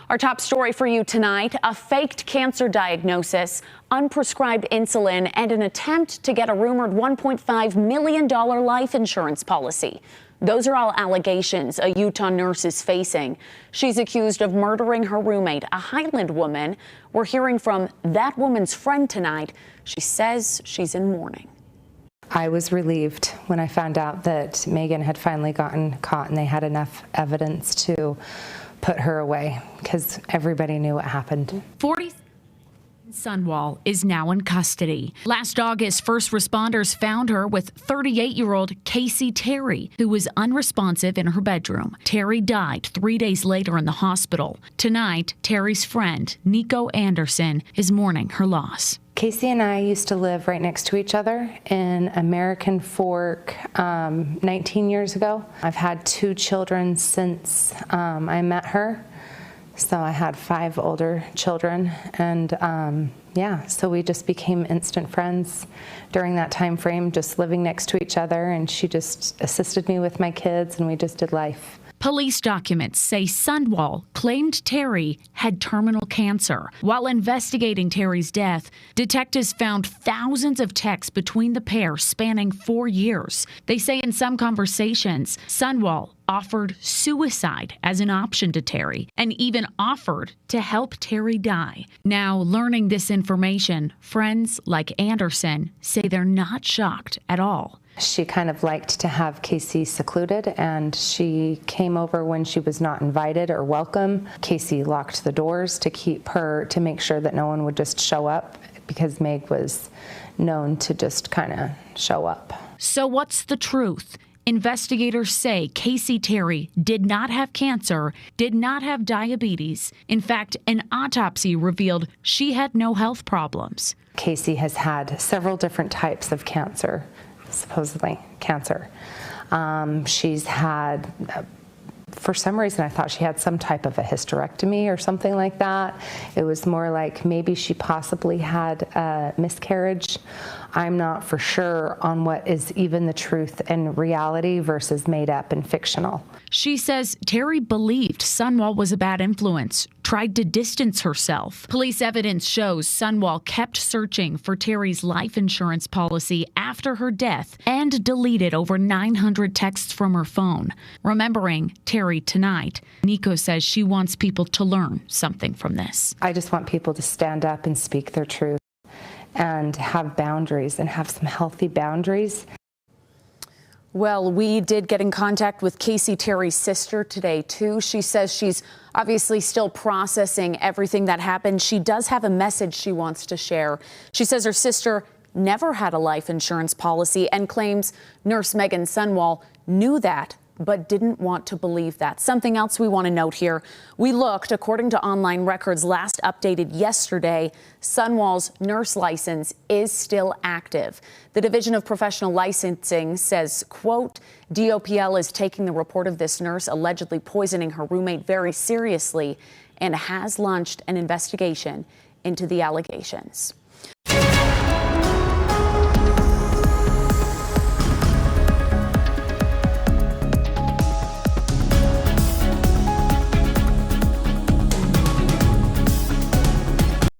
Our top story for you tonight, a faked cancer diagnosis, unprescribed insulin, and an attempt to get a rumored $1.5 million life insurance policy. Those are all allegations a Utah nurse is facing. She's accused of murdering her roommate, a Highland woman. We're hearing from that woman's friend tonight. She says she's in mourning. I was relieved when I found out that Megan had finally gotten caught and they had enough evidence to put her away, because everybody knew what happened. 40 Sunwall is now in custody. Last August, first responders found her with 38-year-old Kacee Terry, who was unresponsive in her bedroom. Terry died 3 days later in the hospital. Tonight, Terry's friend, Nico Anderson, is mourning her loss. Kacee and I used to live right next to each other in American Fork 19 years ago. I've had 2 children since I met her. So I had 5 older children, and so we just became instant friends during that time frame, just living next to each other, and she just assisted me with my kids, and we just did life. Police documents say Sunwall claimed Terry had terminal cancer. While investigating Terry's death, detectives found thousands of texts between the pair spanning 4 years. They say in some conversations, Sunwall offered suicide as an option to Terry and even offered to help Terry die. Now, learning this information, friends like Anderson say they're not shocked at all. She kind of liked to have Kacee secluded, and she came over when she was not invited or welcome. Kacee locked the doors to make sure that no one would just show up, because Meg was known to just kind of show up. So what's the truth? Investigators say Kacee Terry did not have cancer, did not have diabetes. In fact, an autopsy revealed she had no health problems. Kacee has had several different types of cancer, supposedly cancer. She's had, for some reason, I thought she had some type of a hysterectomy or something like that. It was more like maybe she possibly had a miscarriage. I'm not for sure on what is even the truth and reality versus made up and fictional. She says Terry believed Sunwall was a bad influence, tried to distance herself. Police evidence shows Sunwall kept searching for Terry's life insurance policy after her death and deleted over 900 texts from her phone. Remembering Terry tonight, Nico says she wants people to learn something from this. I just want people to stand up and speak their truth and have boundaries and have some healthy boundaries. Well, we did get in contact with Kacee Terry's sister today, too. She says she's obviously still processing everything that happened. She does have a message she wants to share. She says her sister never had a life insurance policy and claims nurse Megan Sunwall knew that, but didn't want to believe that. Something else we want to note here. We looked, according to online records last updated yesterday, Sunwall's nurse license is still active. The Division of Professional Licensing says, quote, DOPL is taking the report of this nurse allegedly poisoning her roommate very seriously and has launched an investigation into the allegations.